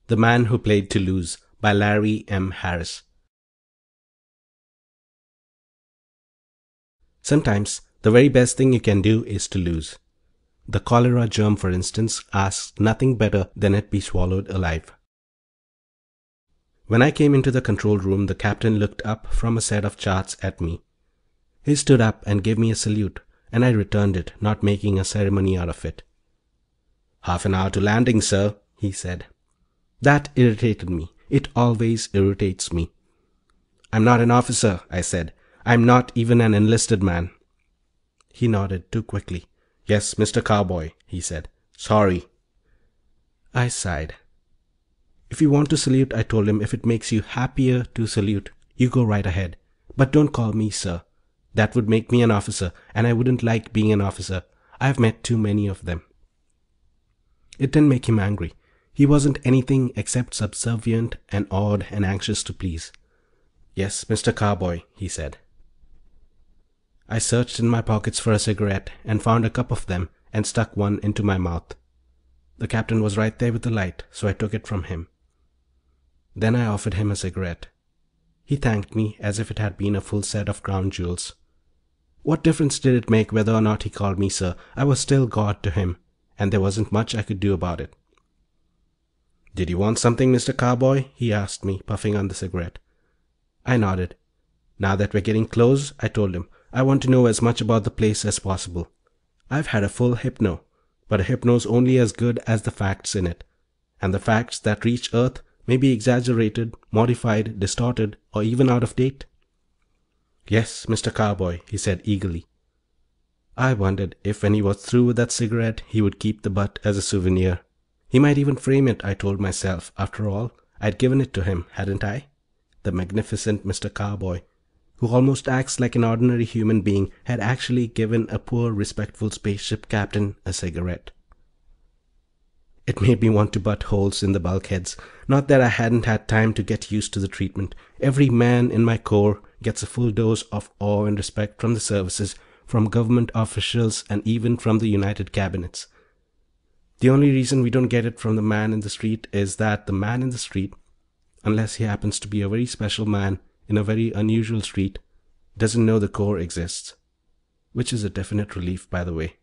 The Man Who Played to Lose by Larry M. Harris. Sometimes the very best thing you can do is to lose. The cholera germ, for instance, asks nothing better than it be swallowed alive. When I came into the control room, the captain looked up from a set of charts at me. He stood up and gave me a salute, and I returned it, not making a ceremony out of it. "Half an hour to landing, sir," he said. That irritated me. It always irritates me. "I'm not an officer," I said. "I'm not even an enlisted man." He nodded too quickly. "Yes, Mr. Cowboy," he said. "Sorry." I sighed. "If you want to salute," I told him, "if it makes you happier to salute, you go right ahead. But don't call me sir. That would make me an officer, and I wouldn't like being an officer. I've met too many of them." It didn't make him angry. He wasn't anything except subservient and awed and anxious to please. "Yes, Mr. Cowboy," he said. I searched in my pockets for a cigarette and found a cup of them and stuck one into my mouth. The captain was right there with the light, so I took it from him. Then I offered him a cigarette. He thanked me as if it had been a full set of crown jewels. What difference did it make whether or not he called me sir? I was still God to him, and there wasn't much I could do about it. "Did you want something, Mr. Cowboy?" he asked me, puffing on the cigarette. I nodded. "Now that we're getting close," I told him, "I want to know as much about the place as possible. I've had a full hypno, but a hypno's only as good as the facts in it, and the facts that reach Earth may be exaggerated, modified, distorted, or even out of date." "Yes, Mr. Cowboy," he said eagerly. I wondered if when he was through with that cigarette he would keep the butt as a souvenir. He might even frame it, I told myself. After all, I'd given it to him, hadn't I? The magnificent Mr. Cowboy, who almost acts like an ordinary human being, had actually given a poor, respectful spaceship captain a cigarette. It made me want to butt holes in the bulkheads. Not that I hadn't had time to get used to the treatment. Every man in my corps gets a full dose of awe and respect from the services, from government officials, and even from the United Cabinets. The only reason we don't get it from the man in the street is that the man in the street, unless he happens to be a very special man in a very unusual street, doesn't know the Corps exists. Which is a definite relief, by the way.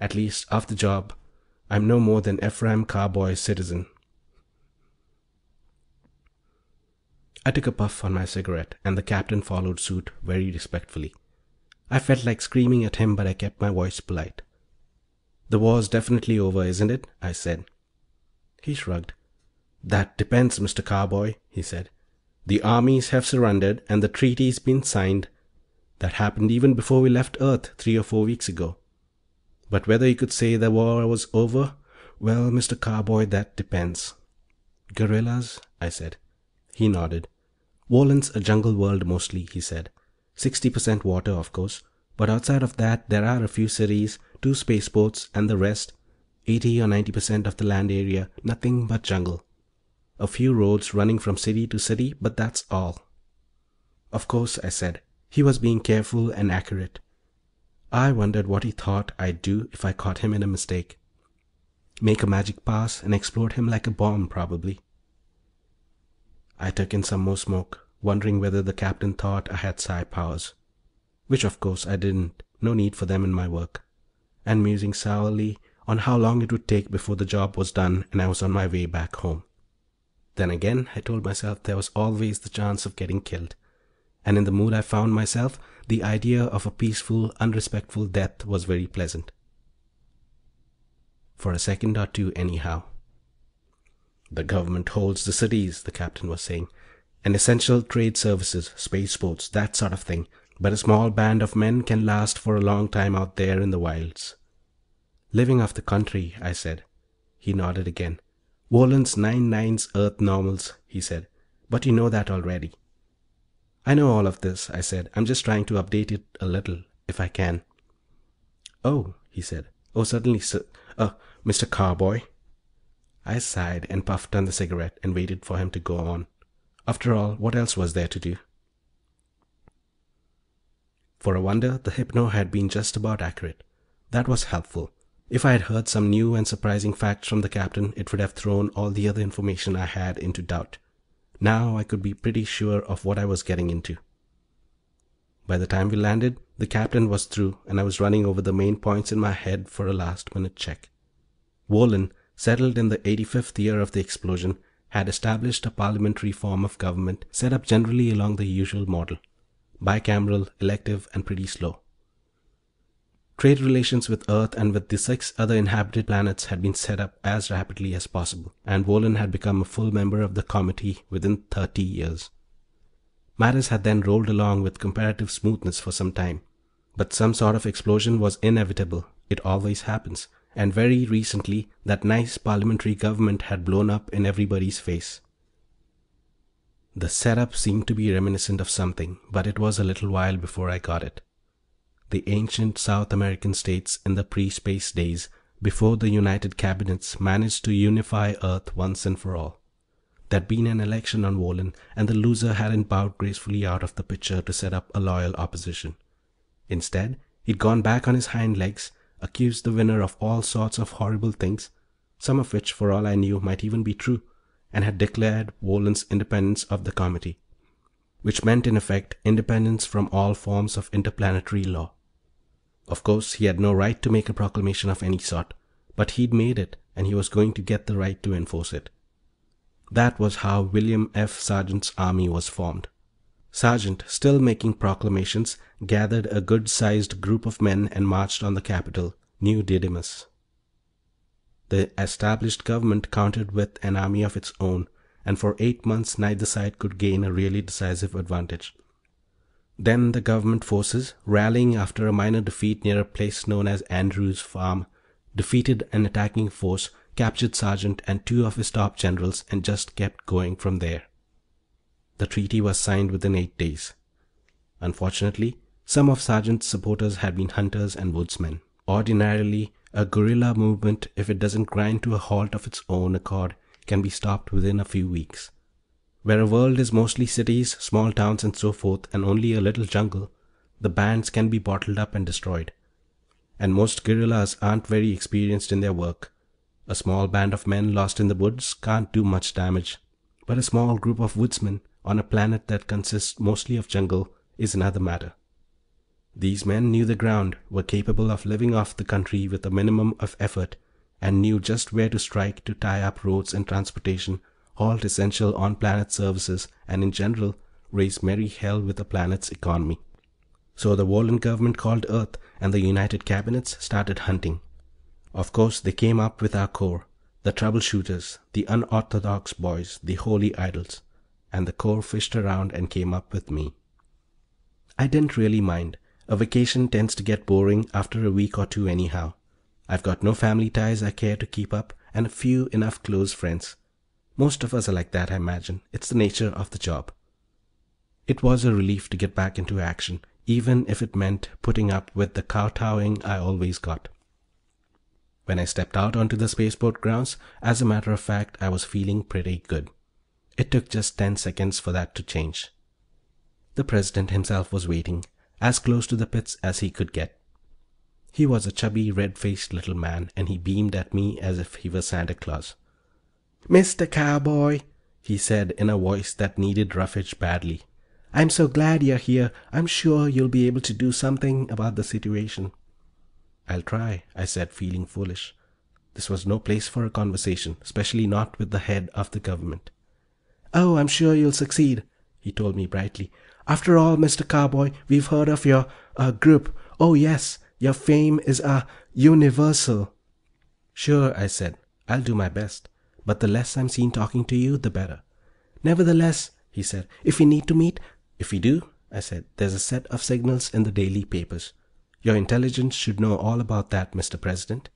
At least, off the job, I'm no more than Ephraim Cowboy Citizen. I took a puff on my cigarette, and the captain followed suit very respectfully. I felt like screaming at him, but I kept my voice polite. "The war's definitely over, isn't it?" I said. He shrugged. "That depends, Mr. Cowboy," he said. "The armies have surrendered, and the treaty's been signed. That happened even before we left Earth 3 or 4 weeks ago. But whether you could say the war was over, well, Mr. Cowboy, that depends." "Guerrillas?" I said. He nodded. "Wohlen's a jungle world mostly," he said. 60% water, of course, but outside of that there are a few cities, 2 spaceports, and the rest, 80 or 90% of the land area, nothing but jungle. A few roads running from city to city, but that's all." "Of course," I said. He was being careful and accurate. I wondered what he thought I'd do if I caught him in a mistake. Make a magic pass and explode him like a bomb, probably. I took in some more smoke, wondering whether the captain thought I had psi powers. Which of course I didn't, no need for them in my work. And musing sourly on how long it would take before the job was done and I was on my way back home. Then again, I told myself there was always the chance of getting killed. And in the mood I found myself, the idea of a peaceful, unrespectful death was very pleasant. For a second or two, anyhow. "The government holds the cities," the captain was saying, "and essential trade services, spaceports, that sort of thing. But a small band of men can last for a long time out there in the wilds." "Living off the country," I said. He nodded again. "Wohlen's 99's Earth normals," he said. "But you know that already." "I know all of this," I said. "I'm just trying to update it a little, if I can." "Oh," he said. "Oh, certainly, sir. Mr. Cowboy." I sighed and puffed on the cigarette and waited for him to go on. After all, what else was there to do? For a wonder, the hypno had been just about accurate. That was helpful. If I had heard some new and surprising facts from the captain, it would have thrown all the other information I had into doubt. Now I could be pretty sure of what I was getting into. By the time we landed, the captain was through, and I was running over the main points in my head for a last-minute check. Wolin, settled in the 85th year of the explosion, had established a parliamentary form of government set up generally along the usual model: bicameral, elective, and pretty slow. Trade relations with Earth and with the 6 other inhabited planets had been set up as rapidly as possible, and Wolin had become a full member of the committee within 30 years. Matters had then rolled along with comparative smoothness for some time, but some sort of explosion was inevitable. It always happens. And very recently that nice parliamentary government had blown up in everybody's face. The setup seemed to be reminiscent of something, but it was a little while before I got it. The ancient South American states in the pre-space days, before the United Cabinets managed to unify Earth once and for all. There'd been an election on Wolin, and the loser hadn't bowed gracefully out of the picture to set up a loyal opposition. Instead, he'd gone back on his hind legs, accused the winner of all sorts of horrible things, some of which, for all I knew, might even be true, and had declared Wolin's independence of the committee, which meant in effect independence from all forms of interplanetary law. Of course, he had no right to make a proclamation of any sort, but he'd made it, and he was going to get the right to enforce it. That was how William F. Sargent's army was formed. Sargent, still making proclamations, gathered a good-sized group of men and marched on the capital, New Didymus. The established government countered with an army of its own, and for 8 months neither side could gain a really decisive advantage. Then the government forces, rallying after a minor defeat near a place known as Andrews Farm, defeated an attacking force, captured Sargent and 2 of his top generals, and just kept going from there. The treaty was signed within 8 days. Unfortunately, some of Sargent's supporters had been hunters and woodsmen. Ordinarily, a guerrilla movement, if it doesn't grind to a halt of its own accord, can be stopped within a few weeks. Where a world is mostly cities, small towns, and so forth, and only a little jungle, the bands can be bottled up and destroyed. And most guerrillas aren't very experienced in their work. A small band of men lost in the woods can't do much damage, but a small group of woodsmen on a planet that consists mostly of jungle is another matter. These men knew the ground, were capable of living off the country with a minimum of effort, and knew just where to strike to tie up roads and transportation, halt essential on-planet services, and in general raise merry hell with the planet's economy. So the Wolin government called Earth, and the United Cabinets started hunting. Of course they came up with our core, the troubleshooters, the unorthodox boys, the holy idols. And the core fished around and came up with me. I didn't really mind. A vacation tends to get boring after a week or 2 anyhow. I've got no family ties I care to keep up, and a few enough close friends. Most of us are like that, I imagine. It's the nature of the job. It was a relief to get back into action, even if it meant putting up with the kowtowing I always got. When I stepped out onto the spaceport grounds, as a matter of fact, I was feeling pretty good. It took just 10 seconds for that to change. The president himself was waiting, as close to the pits as he could get. He was a chubby, red-faced little man, and he beamed at me as if he were Santa Claus. "Mr. Cowboy," he said in a voice that needed roughage badly, "I'm so glad you're here. I'm sure you'll be able to do something about the situation." "I'll try," I said, feeling foolish. This was no place for a conversation, especially not with the head of the government. "Oh, I'm sure you'll succeed," he told me brightly. "After all, Mr. Cowboy, we've heard of your group. Oh, yes, your fame is universal." "Sure," I said, "I'll do my best. But the less I'm seen talking to you, the better." "Nevertheless," he said, "if we need to meet—" "If we do," I said, "there's a set of signals in the daily papers. Your intelligence should know all about that, Mr. President."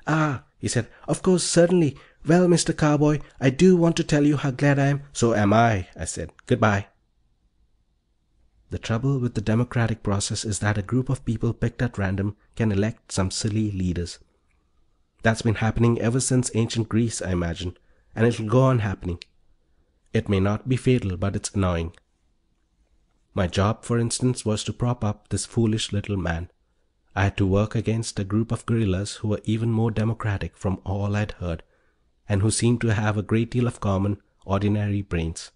"Ah," he said, "of course, certainly. Well, Mr. Cowboy, I do want to tell you how glad I am—" "So am I," I said. "Goodbye." The trouble with the democratic process is that a group of people picked at random can elect some silly leaders. That's been happening ever since ancient Greece, I imagine, and it'll go on happening. It may not be fatal, but it's annoying. My job, for instance, was to prop up this foolish little man. I had to work against a group of guerrillas who were even more democratic from all I'd heard, and who seemed to have a great deal of common, ordinary brains.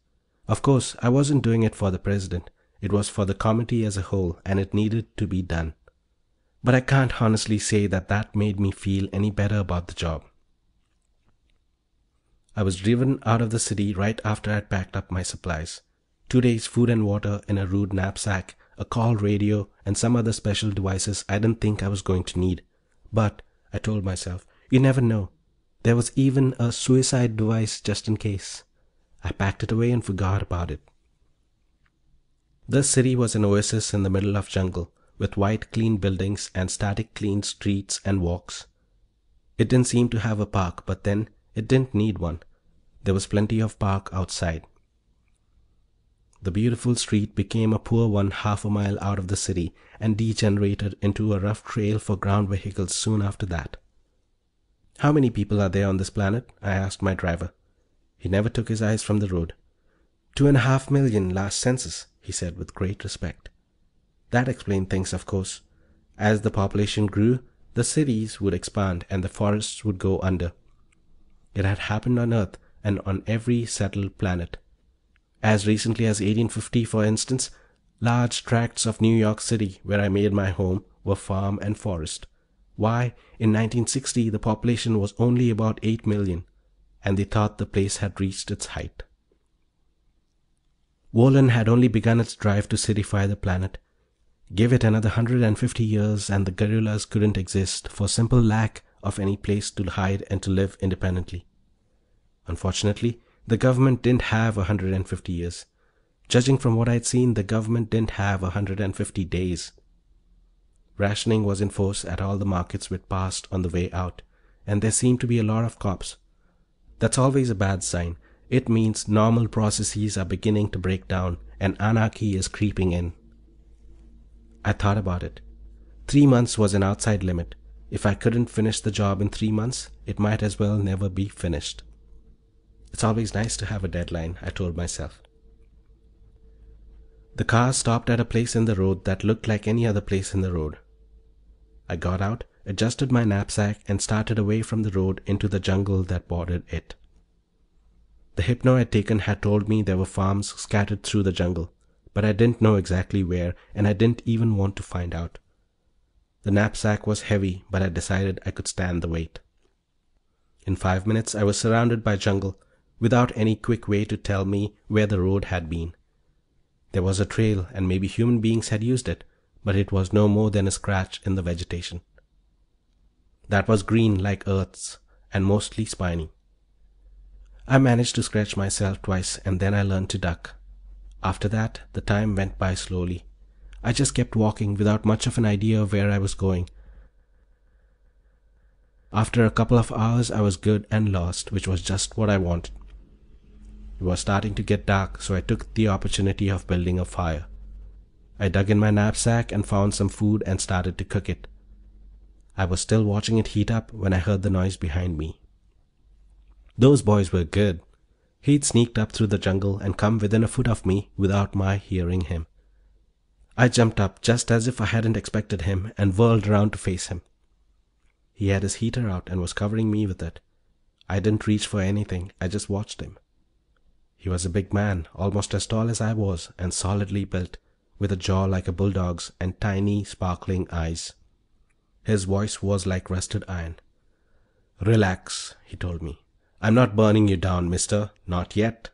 Of course, I wasn't doing it for the president. It was for the committee as a whole, and it needed to be done. But I can't honestly say that that made me feel any better about the job. I was driven out of the city right after I'd packed up my supplies. 2 days' food and water in a rude knapsack, a call radio, and some other special devices I didn't think I was going to need. But, I told myself, you never know. There was even a suicide device just in case. I packed it away and forgot about it. This city was an oasis in the middle of jungle, with white clean buildings and static clean streets and walks. It didn't seem to have a park, but then it didn't need one. There was plenty of park outside. The beautiful street became a poor one half a mile out of the city, and degenerated into a rough trail for ground vehicles soon after that. "How many people are there on this planet?" I asked my driver. He never took his eyes from the road. 2.5 million last census, he said with great respect. That explained things, of course. As the population grew, the cities would expand and the forests would go under. It had happened on Earth and on every settled planet. As recently as 1850, for instance, large tracts of New York City, where I made my home, were farm and forest. Why, in 1960 the population was only about 8 million, and they thought the place had reached its height. Wohlen had only begun its drive to citify the planet. Give it another 150 years and the guerrillas couldn't exist for simple lack of any place to hide and to live independently. Unfortunately, the government didn't have 150 years. Judging from what I'd seen, the government didn't have 150 days. Rationing was in force at all the markets we'd passed on the way out, and there seemed to be a lot of cops. That's always a bad sign. It means normal processes are beginning to break down and anarchy is creeping in. I thought about it. 3 months was an outside limit. If I couldn't finish the job in 3 months, it might as well never be finished. It's always nice to have a deadline, I told myself. The car stopped at a place in the road that looked like any other place in the road. I got out, adjusted my knapsack, and started away from the road into the jungle that bordered it. The hypno I'd taken had told me there were farms scattered through the jungle, but I didn't know exactly where, and I didn't even want to find out. The knapsack was heavy, but I decided I could stand the weight. In 5 minutes I was surrounded by jungle, without any quick way to tell me where the road had been. There was a trail, and maybe human beings had used it, but it was no more than a scratch in the vegetation. That was green like Earth's, and mostly spiny. I managed to scratch myself twice, and then I learned to duck. After that, the time went by slowly. I just kept walking without much of an idea of where I was going. After a couple of hours, I was good and lost, which was just what I wanted. It was starting to get dark, so I took the opportunity of building a fire. I dug in my knapsack and found some food and started to cook it. I was still watching it heat up when I heard the noise behind me. Those boys were good. He'd sneaked up through the jungle and come within a foot of me without my hearing him. I jumped up just as if I hadn't expected him and whirled around to face him. He had his heater out and was covering me with it. I didn't reach for anything, I just watched him. He was a big man, almost as tall as I was, and solidly built, with a jaw like a bulldog's and tiny, sparkling eyes. His voice was like rusted iron. "Relax," he told me. "I'm not burning you down, mister. Not yet."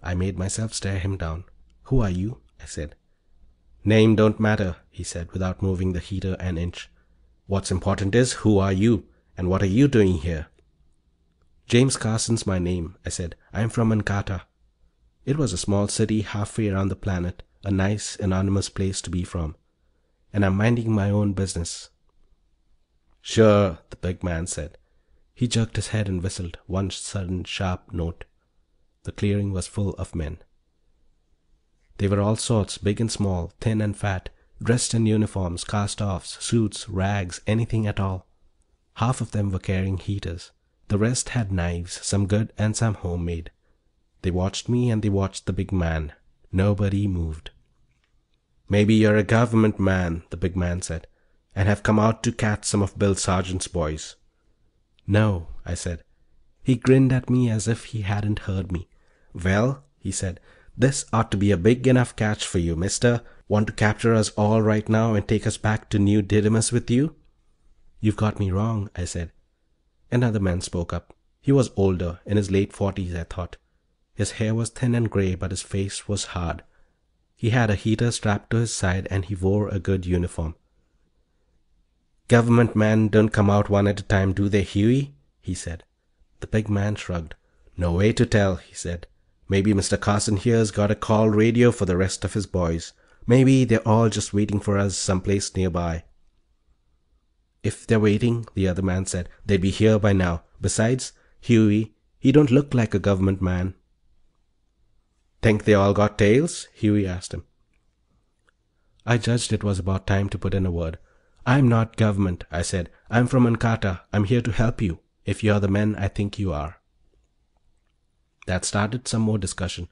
I made myself stare him down. "Who are you?" I said. "Name don't matter," he said, without moving the heater an inch. "What's important is, who are you, and what are you doing here?" "James Carson's my name," I said. "I'm from Ankata." It was a small city halfway around the planet, a nice, anonymous place to be from. "And I'm minding my own business." "Sure," the big man said. He jerked his head and whistled, one sudden sharp note. The clearing was full of men. They were all sorts, big and small, thin and fat, dressed in uniforms, cast-offs, suits, rags, anything at all. Half of them were carrying heaters. The rest had knives, some good and some homemade. They watched me and they watched the big man. Nobody moved. "Maybe you're a government man," the big man said, "and have come out to catch some of Bill Sargent's boys." "No," I said. He grinned at me as if he hadn't heard me. "Well," he said, "this ought to be a big enough catch for you, mister. Want to capture us all right now and take us back to New Didymus with you?" "You've got me wrong," I said. Another man spoke up. He was older, in his late 40s, I thought. His hair was thin and gray, but his face was hard. He had a heater strapped to his side, and he wore a good uniform. "Government men don't come out one at a time, do they, Huey?" he said. The big man shrugged. "No way to tell," he said. "Maybe Mr. Carson here's got a call radio for the rest of his boys. Maybe they're all just waiting for us someplace nearby." "If they're waiting," the other man said, "they'd be here by now. Besides, Huey, he don't look like a government man." "Think they all got tails?" Huey asked him. I judged it was about time to put in a word. "I'm not government," I said. "I'm from Ankata. I'm here to help you, if you're the men I think you are." That started some more discussion.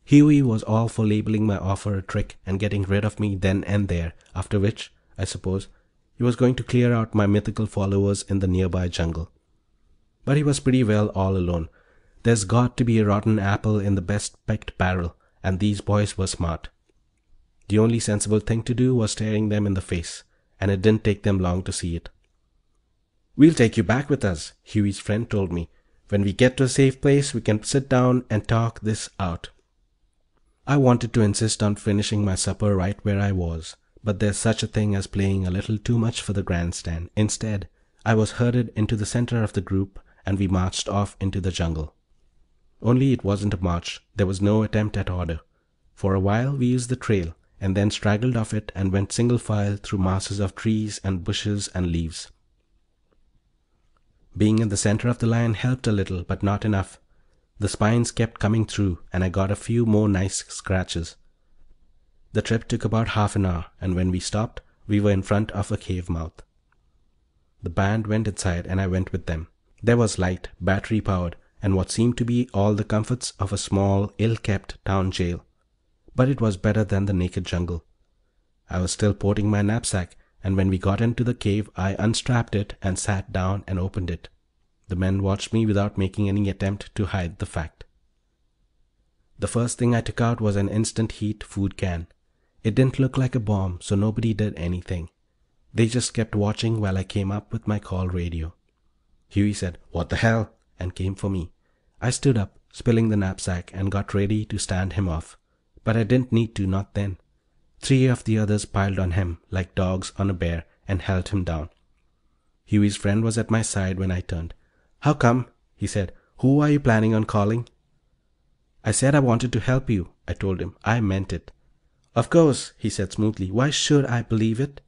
Huey was all for labeling my offer a trick and getting rid of me then and there, after which, I suppose, he was going to clear out my mythical followers in the nearby jungle. But he was pretty well all alone. There's got to be a rotten apple in the best picked barrel, and these boys were smart. The only sensible thing to do was staring them in the face, and it didn't take them long to see it. "We'll take you back with us," Huey's friend told me. "When we get to a safe place, we can sit down and talk this out." I wanted to insist on finishing my supper right where I was, but there's such a thing as playing a little too much for the grandstand. Instead, I was herded into the center of the group, and we marched off into the jungle. Only it wasn't a march. There was no attempt at order. For a while we used the trail, and then straggled off it and went single file through masses of trees and bushes and leaves. Being in the center of the line helped a little, but not enough. The spines kept coming through, and I got a few more nice scratches. The trip took about half an hour, and when we stopped, we were in front of a cave mouth. The band went inside, and I went with them. There was light, battery-powered, and what seemed to be all the comforts of a small, ill-kept town jail. But it was better than the naked jungle. I was still porting my knapsack, and when we got into the cave, I unstrapped it and sat down and opened it. The men watched me without making any attempt to hide the fact. The first thing I took out was an instant heat food can. It didn't look like a bomb, so nobody did anything. They just kept watching while I came up with my call radio. Huey said, "What the hell?" and came for me. I stood up, spilling the knapsack, and got ready to stand him off. But I didn't need to, not then. 3 of the others piled on him like dogs on a bear and held him down. Huey's friend was at my side when I turned. "How come?" he said. "Who are you planning on calling?" "I said I wanted to help you," I told him. "I meant it." "Of course," he said smoothly. "Why should I believe it?"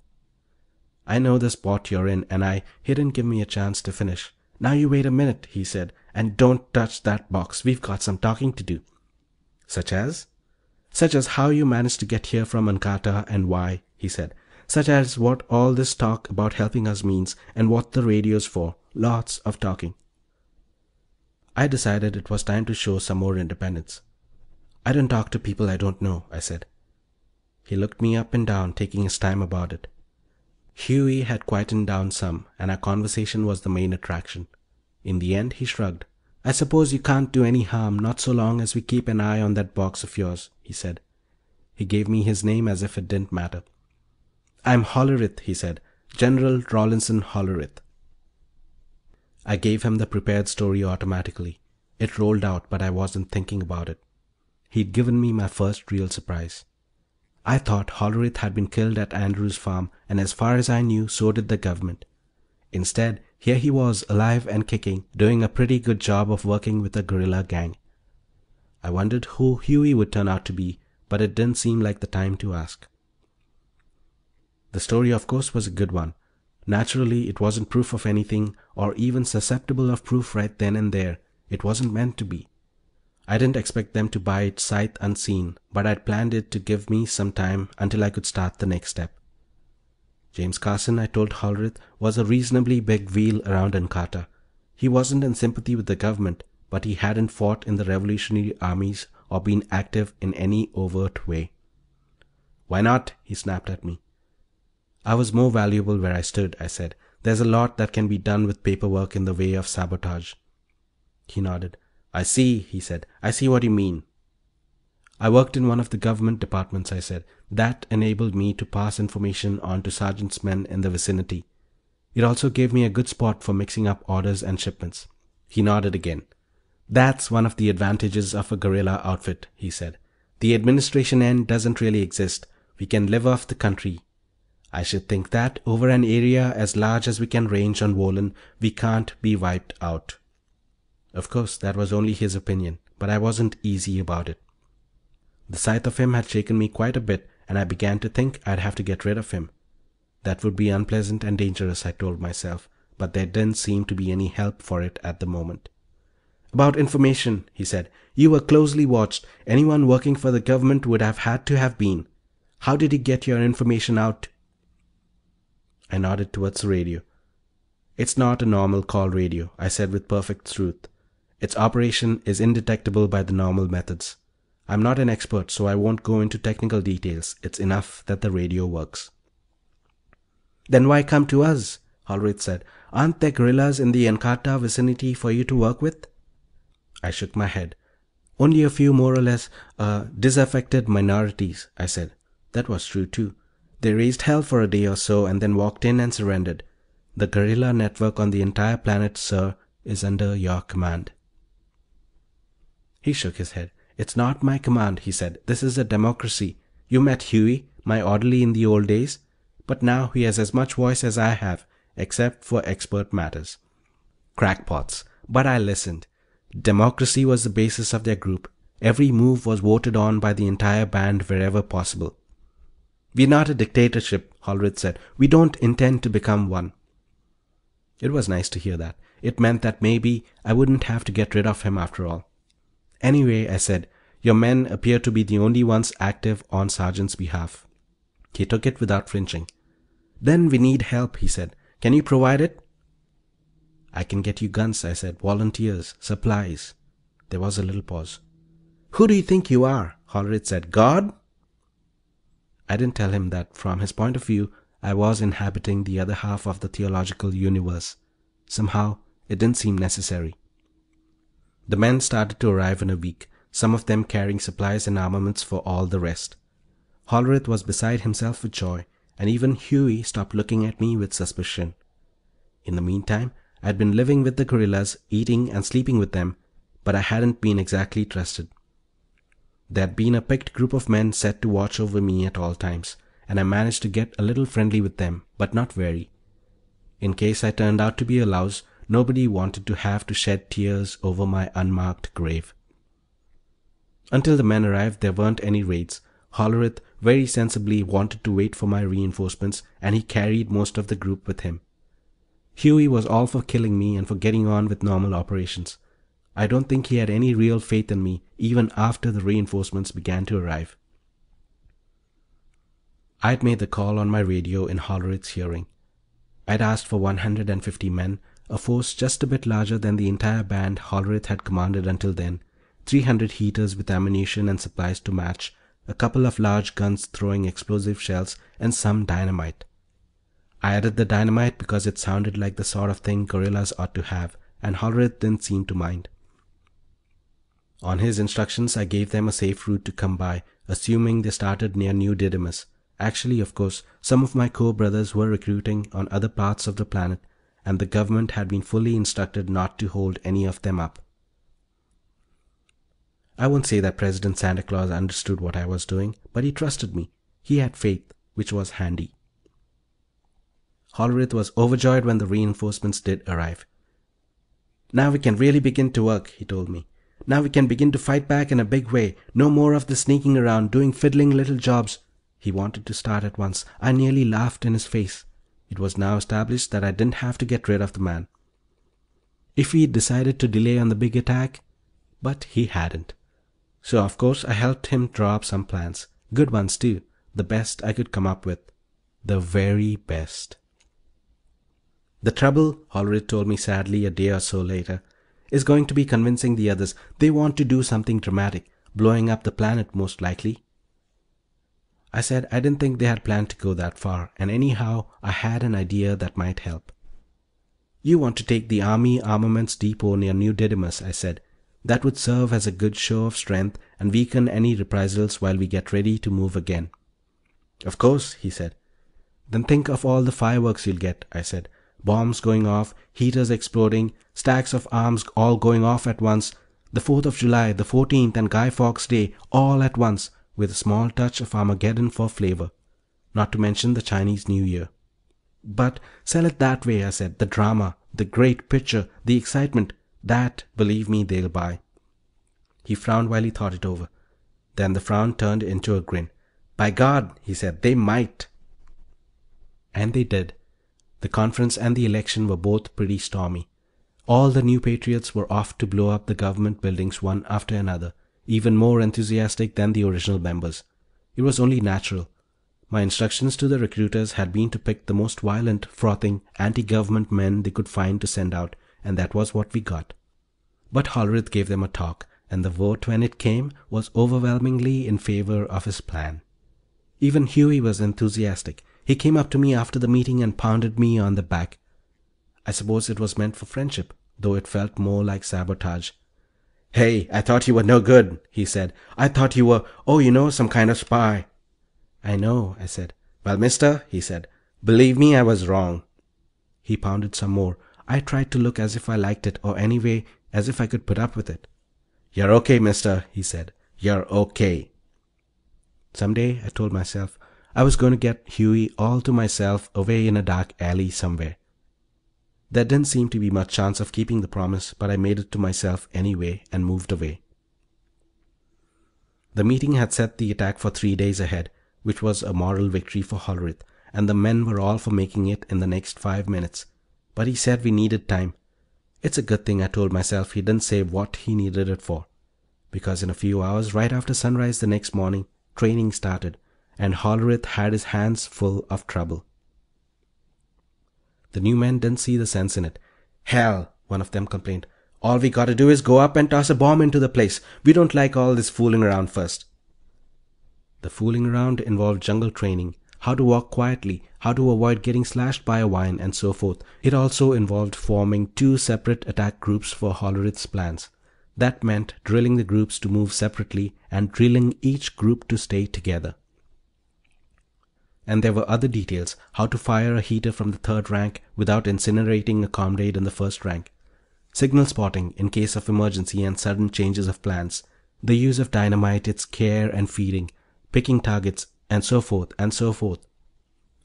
"I know the spot you're in, and He didn't give me a chance to finish. "Now you wait a minute," he said, "and don't touch that box. We've got some talking to do." "Such as?" "Such as how you managed to get here from Ankata and why," he said. "Such as what all this talk about helping us means, and what the radio's for. Lots of talking." I decided it was time to show some more independence. "I don't talk to people I don't know," I said. He looked me up and down, taking his time about it. Huey had quietened down some, and our conversation was the main attraction. In the end, he shrugged. "I suppose you can't do any harm, not so long as we keep an eye on that box of yours," he said. He gave me his name as if it didn't matter. "I'm Hollerith," he said. "General Rawlinson Hollerith." I gave him the prepared story automatically. It rolled out, but I wasn't thinking about it. He'd given me my first real surprise. I thought Hollerith had been killed at Andrew's farm, and as far as I knew, so did the government. Instead, here he was, alive and kicking, doing a pretty good job of working with a guerrilla gang. I wondered who Huey would turn out to be, but it didn't seem like the time to ask. The story, of course, was a good one. Naturally, it wasn't proof of anything, or even susceptible of proof right then and there. It wasn't meant to be. I didn't expect them to buy it sight unseen, but I'd planned it to give me some time until I could start the next step. James Carson, I told Hollerith, was a reasonably big wheel around Ankata. He wasn't in sympathy with the government, but he hadn't fought in the revolutionary armies or been active in any overt way. "Why not?" he snapped at me. "I was more valuable where I stood," I said. "There's a lot that can be done with paperwork in the way of sabotage." He nodded. "I see," he said. "I see what you mean." "I worked in one of the government departments," I said. "That enabled me to pass information on to sergeant's men in the vicinity. It also gave me a good spot for mixing up orders and shipments." He nodded again. "That's one of the advantages of a guerrilla outfit," he said. "The administration end doesn't really exist. We can live off the country. I should think that over an area as large as we can range on Wohlen, we can't be wiped out." Of course, that was only his opinion, but I wasn't easy about it. The sight of him had shaken me quite a bit, and I began to think I'd have to get rid of him. That would be unpleasant and dangerous, I told myself, but there didn't seem to be any help for it at the moment. "About information," he said. "You were closely watched. Anyone working for the government would have had to have been. How did you get your information out?" I nodded towards the radio. "It's not a normal call radio," I said with perfect truth. "Its operation is indetectable by the normal methods. I'm not an expert, so I won't go into technical details. It's enough that the radio works." "Then why come to us?" Hollerith said. "Aren't there guerrillas in the Encarta vicinity for you to work with?" I shook my head. "Only a few more or less disaffected minorities," I said. That was true too. They raised hell for a day or so and then walked in and surrendered. The guerrilla network on the entire planet, sir, is under your command." He shook his head. "It's not my command," he said. "This is a democracy. You met Huey, my orderly in the old days, but now he has as much voice as I have, except for expert matters." Crackpots. But I listened. Democracy was the basis of their group. Every move was voted on by the entire band wherever possible. "We're not a dictatorship," Hollerith said. "We don't intend to become one." It was nice to hear that. It meant that maybe I wouldn't have to get rid of him after all. "Anyway," I said, "your men appear to be the only ones active on Sergeant's behalf." He took it without flinching. "Then we need help," he said. "Can you provide it?" "I can get you guns," I said. "Volunteers, supplies." There was a little pause. "Who do you think you are?" Hollerith said. "God?" I didn't tell him that from his point of view I was inhabiting the other half of the theological universe. Somehow it didn't seem necessary. The men started to arrive in a week, some of them carrying supplies and armaments for all the rest. Hollerith was beside himself with joy, and even Huey stopped looking at me with suspicion. In the meantime, I'd been living with the guerrillas, eating and sleeping with them, but I hadn't been exactly trusted. There'd been a picked group of men set to watch over me at all times, and I managed to get a little friendly with them, but not very. In case I turned out to be a louse, nobody wanted to have to shed tears over my unmarked grave. Until the men arrived, there weren't any raids. Hollerith very sensibly wanted to wait for my reinforcements, and he carried most of the group with him. Huey was all for killing me and for getting on with normal operations. I don't think he had any real faith in me, even after the reinforcements began to arrive. I'd made the call on my radio in Hollerith's hearing. I'd asked for 150 men, a force just a bit larger than the entire band Hollerith had commanded until then, 300 heaters with ammunition and supplies to match, a couple of large guns throwing explosive shells, and some dynamite. I added the dynamite because it sounded like the sort of thing guerrillas ought to have, and Hollerith didn't seem to mind. On his instructions, I gave them a safe route to come by, assuming they started near New Didymus. Actually, of course, some of my co-brothers were recruiting on other parts of the planet, and the government had been fully instructed not to hold any of them up. I won't say that President Santa Claus understood what I was doing, but he trusted me. He had faith, which was handy. Hollerith was overjoyed when the reinforcements did arrive. "Now we can really begin to work," he told me. "Now we can begin to fight back in a big way. No more of the sneaking around, doing fiddling little jobs." He wanted to start at once. I nearly laughed in his face. It was now established that I didn't have to get rid of the man. If he'd decided to delay on the big attack, but he hadn't. So of course I helped him draw up some plans. Good ones too. The best I could come up with. The very best. "The trouble," Hollerith told me sadly a day or so later, "is going to be convincing the others. They want to do something dramatic, blowing up the planet most likely." I said I didn't think they had planned to go that far, and anyhow I had an idea that might help. "You want to take the Army Armaments Depot near New Didymus," I said. "That would serve as a good show of strength and weaken any reprisals while we get ready to move again." "Of course," he said. "Then think of all the fireworks you'll get," I said. "Bombs going off, heaters exploding, stacks of arms all going off at once, the 4th of July, the 14th, and Guy Fawkes Day all at once, with a small touch of Armageddon for flavor. Not to mention the Chinese New Year." "But sell it that way," I said. "The drama, the great picture, the excitement, that, believe me, they'll buy." He frowned while he thought it over. Then the frown turned into a grin. "By God," he said, "they might." And they did. The conference and the election were both pretty stormy. All the new patriots were off to blow up the government buildings one after another, even more enthusiastic than the original members. It was only natural. My instructions to the recruiters had been to pick the most violent, frothing, anti-government men they could find to send out, and that was what we got. But Hollerith gave them a talk, and the vote, when it came, was overwhelmingly in favor of his plan. Even Huey was enthusiastic. He came up to me after the meeting and pounded me on the back. I suppose it was meant for friendship, though it felt more like sabotage. "Hey, I thought you were no good," he said. "I thought you were, some kind of spy." "I know," I said. "Well, mister," he said, "believe me, I was wrong." He pounded some more. I tried to look as if I liked it, or anyway, as if I could put up with it. "You're okay, mister," he said. "You're okay." Someday, I told myself, I was going to get Huey all to myself away in a dark alley somewhere. There didn't seem to be much chance of keeping the promise, but I made it to myself anyway and moved away. The meeting had set the attack for 3 days ahead, which was a moral victory for Hollerith, and the men were all for making it in the next 5 minutes. But he said we needed time. It's a good thing, I told myself, he didn't say what he needed it for, because in a few hours, right after sunrise the next morning, training started, and Hollerith had his hands full of trouble. The new men didn't see the sense in it. "Hell," one of them complained, "all we gotta do is go up and toss a bomb into the place. We don't like all this fooling around first." The fooling around involved jungle training, how to walk quietly, how to avoid getting slashed by a vine, and so forth. It also involved forming 2 separate attack groups for Hollerith's plans. That meant drilling the groups to move separately and drilling each group to stay together. And there were other details: how to fire a heater from the 3rd rank without incinerating a comrade in the 1st rank, signal spotting in case of emergency and sudden changes of plans, the use of dynamite, its care and feeding, picking targets, and so forth and so forth.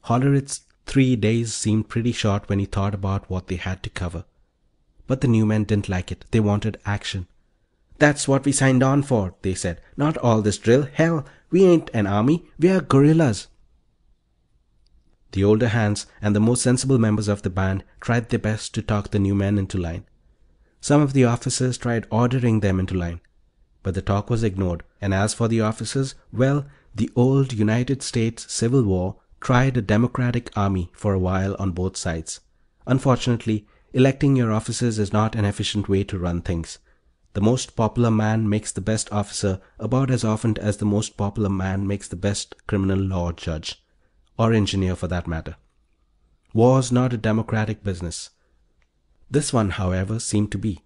Hollerith's 3 days seemed pretty short when he thought about what they had to cover. But the new men didn't like it. They wanted action. "That's what we signed on for," they said. "Not all this drill. Hell, we ain't an army. We're guerrillas." The older hands and the more sensible members of the band tried their best to talk the new men into line. Some of the officers tried ordering them into line, but the talk was ignored. And as for the officers, well, the old United States Civil War tried a democratic army for a while on both sides. Unfortunately, electing your officers is not an efficient way to run things. The most popular man makes the best officer about as often as the most popular man makes the best criminal law judge. Or engineer, for that matter. War's not a democratic business. This one, however, seemed to be.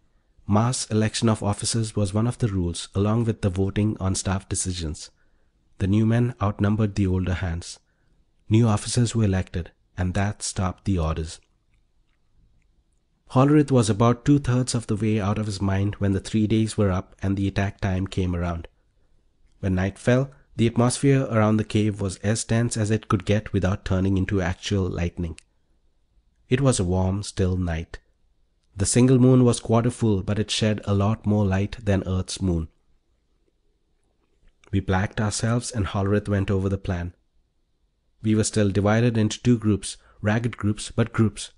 Mass election of officers was one of the rules, along with the voting on staff decisions. The new men outnumbered the older hands. New officers were elected, and that stopped the orders. Hollerith was about 2/3 of the way out of his mind when the 3 days were up and the attack time came around. When night fell, the atmosphere around the cave was as tense as it could get without turning into actual lightning. It was a warm, still night. The single moon was quarter full, but it shed a lot more light than Earth's moon. We blacked ourselves and Hollerith went over the plan. We were still divided into 2 groups, ragged groups, but groups.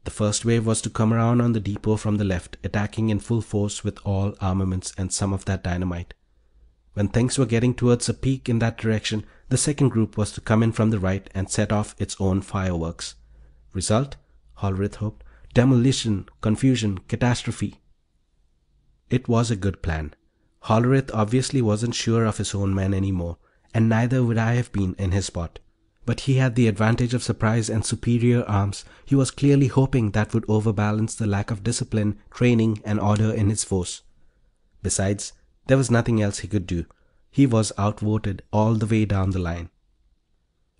The first wave was to come around on the depot from the left, attacking in full force with all armaments and some of that dynamite. When things were getting towards a peak in that direction, the second group was to come in from the right and set off its own fireworks. Result, Hollerith hoped, demolition, confusion, catastrophe. It was a good plan. Hollerith obviously wasn't sure of his own men anymore, and neither would I have been in his spot. But he had the advantage of surprise and superior arms. He was clearly hoping that would overbalance the lack of discipline, training, and order in his force. Besides, there was nothing else he could do. He was outvoted all the way down the line.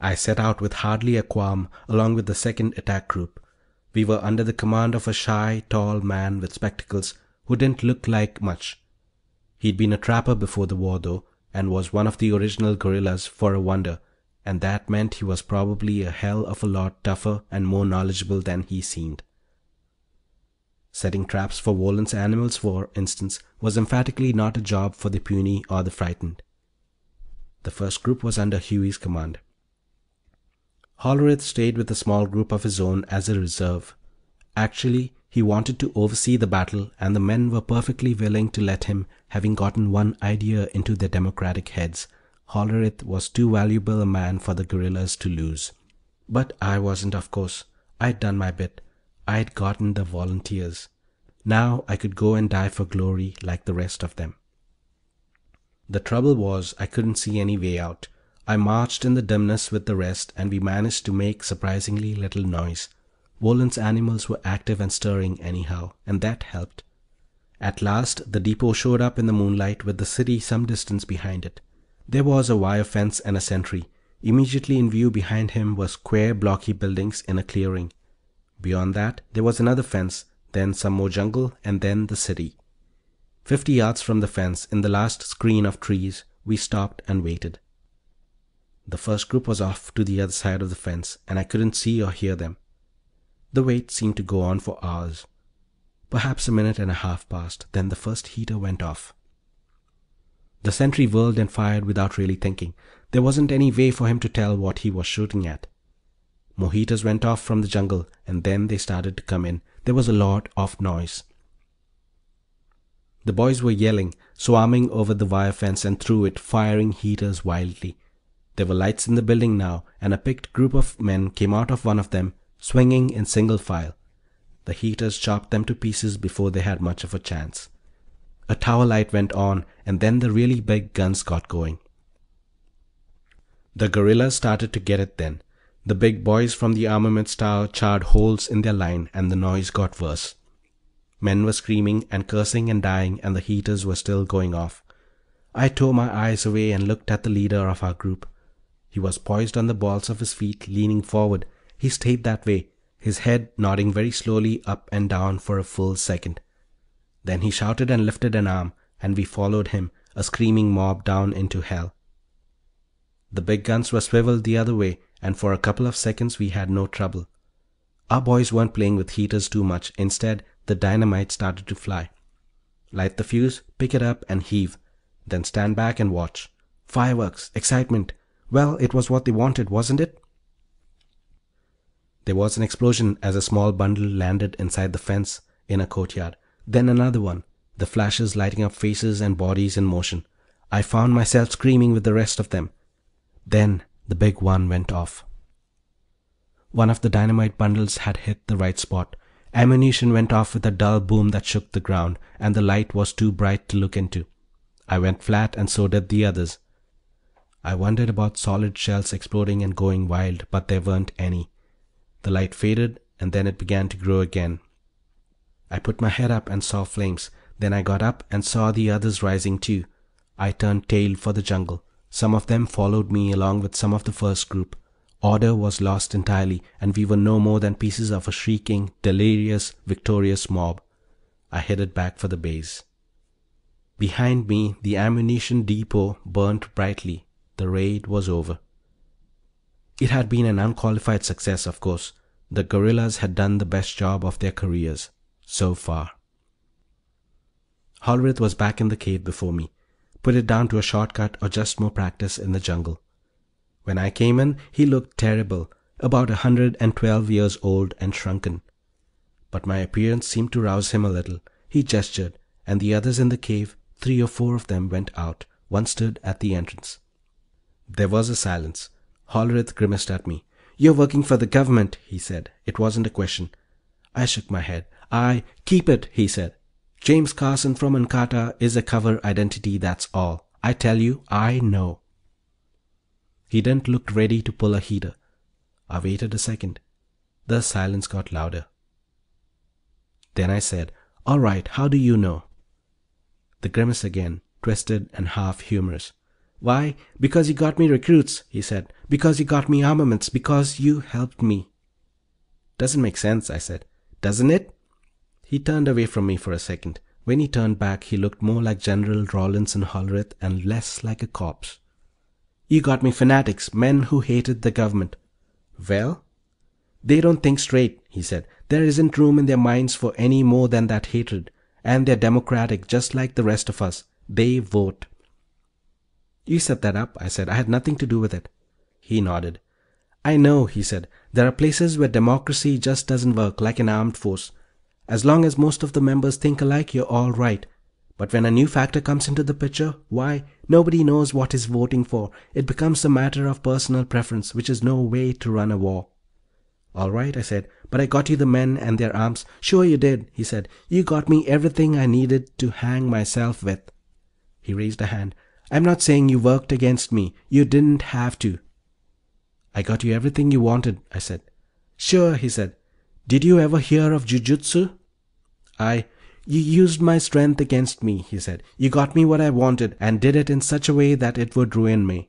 I set out with hardly a qualm along with the second attack group. We were under the command of a shy, tall man with spectacles who didn't look like much. He'd been a trapper before the war, though, and was one of the original guerrillas for a wonder, and that meant he was probably a hell of a lot tougher and more knowledgeable than he seemed. Setting traps for Wolin's animals, for instance, was emphatically not a job for the puny or the frightened. The first group was under Huey's command. Hollerith stayed with a small group of his own as a reserve. Actually, he wanted to oversee the battle, and the men were perfectly willing to let him, having gotten one idea into their democratic heads. Hollerith was too valuable a man for the guerrillas to lose. But I wasn't, of course. I'd done my bit. I'd gotten the volunteers. Now I could go and die for glory like the rest of them. The trouble was I couldn't see any way out. I marched in the dimness with the rest, and we managed to make surprisingly little noise. Wolin's animals were active and stirring anyhow, and that helped. At last the depot showed up in the moonlight with the city some distance behind it. There was a wire fence and a sentry. Immediately in view behind him were square blocky buildings in a clearing. Beyond that there was another fence, then some more jungle, and then the city. 50 yards from the fence, in the last screen of trees, we stopped and waited. The first group was off to the other side of the fence, and I couldn't see or hear them. The wait seemed to go on for hours. Perhaps a minute and a half passed, then the first heater went off. The sentry whirled and fired without really thinking. There wasn't any way for him to tell what he was shooting at. More heaters went off from the jungle, and then they started to come in. There was a lot of noise. The boys were yelling, swarming over the wire fence and through it, firing heaters wildly. There were lights in the building now, and a picked group of men came out of one of them, swinging in single file. The heaters chopped them to pieces before they had much of a chance. A tower light went on, and then the really big guns got going. The guerrillas started to get it then. The big boys from the armaments tower charred holes in their line, and the noise got worse. Men were screaming and cursing and dying, and the heaters were still going off. I tore my eyes away and looked at the leader of our group. He was poised on the balls of his feet, leaning forward. He stayed that way, his head nodding very slowly up and down for a full second. Then he shouted and lifted an arm, and we followed him, a screaming mob, down into hell. The big guns were swiveled the other way, and for a couple of seconds we had no trouble. Our boys weren't playing with heaters too much. Instead, the dynamite started to fly. Light the fuse, pick it up and heave, then stand back and watch. Fireworks, excitement. Well, it was what they wanted, wasn't it? There was an explosion as a small bundle landed inside the fence in a courtyard. Then another one, the flashes lighting up faces and bodies in motion. I found myself screaming with the rest of them. Then the big one went off. One of the dynamite bundles had hit the right spot. Ammunition went off with a dull boom that shook the ground, and the light was too bright to look into. I went flat, and so did the others. I wondered about solid shells exploding and going wild, but there weren't any. The light faded, and then it began to grow again. I put my head up and saw flames. Then I got up and saw the others rising too. I turned tail for the jungle. Some of them followed me along with some of the first group. Order was lost entirely, and we were no more than pieces of a shrieking, delirious, victorious mob. I headed back for the base. Behind me, the ammunition depot burnt brightly. The raid was over. It had been an unqualified success, of course. The guerrillas had done the best job of their careers, so far. Hollerith was back in the cave before me. Put it down to a shortcut or just more practice in the jungle. When I came in, he looked terrible, about 112 years old and shrunken. But my appearance seemed to rouse him a little. He gestured, and the others in the cave, 3 or 4 of them, went out. One stood at the entrance. There was a silence. Hollerith grimaced at me. "You're working for the government," he said. It wasn't a question. I shook my head. "Keep it," he said. "James Carson from Ankata is a cover identity, that's all. I tell you, I know." He didn't look ready to pull a heater. I waited a second. The silence got louder. Then I said, "All right, how do you know?" The grimace again, twisted and half humorous. "Why, because you got me recruits," he said. "Because you got me armaments. Because you helped me." "Doesn't make sense," I said. "Doesn't it?" He turned away from me for a second. When he turned back, he looked more like General Rawlinson Hollerith and less like a corpse. "You got me fanatics, men who hated the government." "Well?" "They don't think straight," he said. "There isn't room in their minds for any more than that hatred. And they're democratic, just like the rest of us. They vote." "You set that up," I said. "I had nothing to do with it." He nodded. "I know," he said. "There are places where democracy just doesn't work, like an armed force. As long as most of the members think alike, you're all right. But when a new factor comes into the picture, why, nobody knows what he's voting for. It becomes a matter of personal preference, which is no way to run a war." "All right," I said, "but I got you the men and their arms." "Sure you did," he said. "You got me everything I needed to hang myself with." He raised a hand. "I'm not saying you worked against me. You didn't have to." "I got you everything you wanted," I said. "Sure," he said. "Did you ever hear of jujutsu?" You used my strength against me," he said. "You got me what I wanted, and did it in such a way that it would ruin me."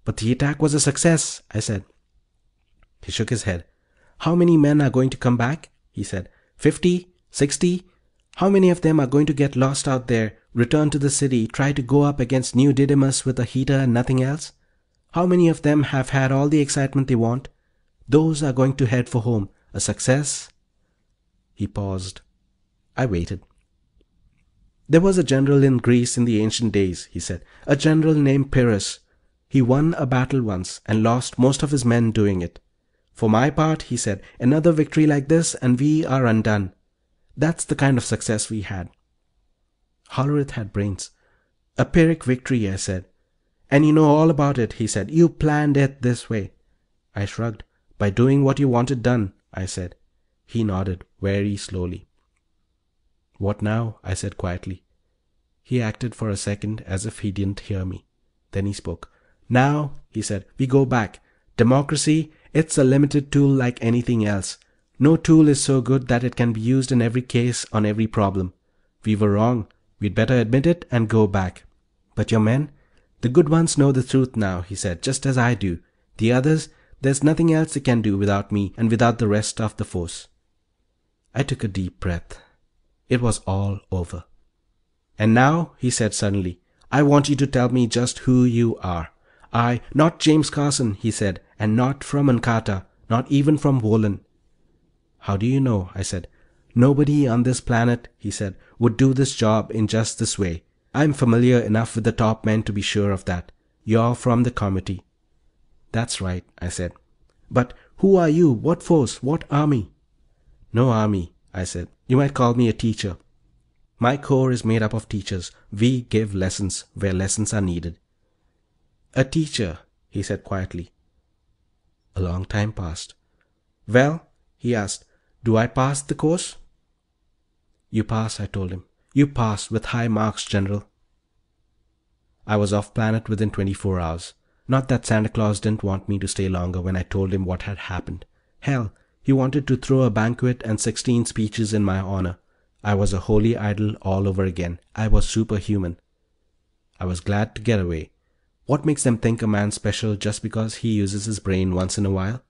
"But the attack was a success," I said. He shook his head. "How many men are going to come back?" he said. 50? 60? How many of them are going to get lost out there, return to the city, try to go up against New Didymus with a heater and nothing else? How many of them have had all the excitement they want? Those are going to head for home. A success." He paused. I waited. "There was a general in Greece in the ancient days," he said, "a general named Pyrrhus. He won a battle once and lost most of his men doing it. For my part," he said, "another victory like this and we are undone. That's the kind of success we had." Hollerith had brains. "A Pyrrhic victory," I said. "And you know all about it," he said. "You planned it this way." I shrugged. "By doing what you wanted done," I said. He nodded, very slowly. "What now?" I said quietly. He acted for a second as if he didn't hear me. Then he spoke. "Now," he said, "we go back. Democracy, it's a limited tool like anything else. No tool is so good that it can be used in every case on every problem. We were wrong. We'd better admit it and go back. But your men? The good ones know the truth now," he said, "just as I do. The others, there's nothing else they can do without me and without the rest of the force." I took a deep breath. It was all over. "And now," he said suddenly, "I want you to tell me just who you are. Not James Carson," he said, "and not from Ankata, not even from Wohlen." "How do you know?" I said. "Nobody on this planet," he said, "would do this job in just this way. I'm familiar enough with the top men to be sure of that. You're from the committee." "That's right," I said. "But who are you? What force? What army?" "No army," I said. "You might call me a teacher. My corps is made up of teachers. We give lessons where lessons are needed." "A teacher," he said quietly. A long time passed. "Well," he asked, "do I pass the course?" "You pass," I told him. "You pass with high marks, General." I was off planet within 24 hours. Not that Santa Claus didn't want me to stay longer when I told him what had happened. Hell, he wanted to throw a banquet and 16 speeches in my honor. I was a holy idol all over again. I was superhuman. I was glad to get away. What makes them think a man's special just because he uses his brain once in a while?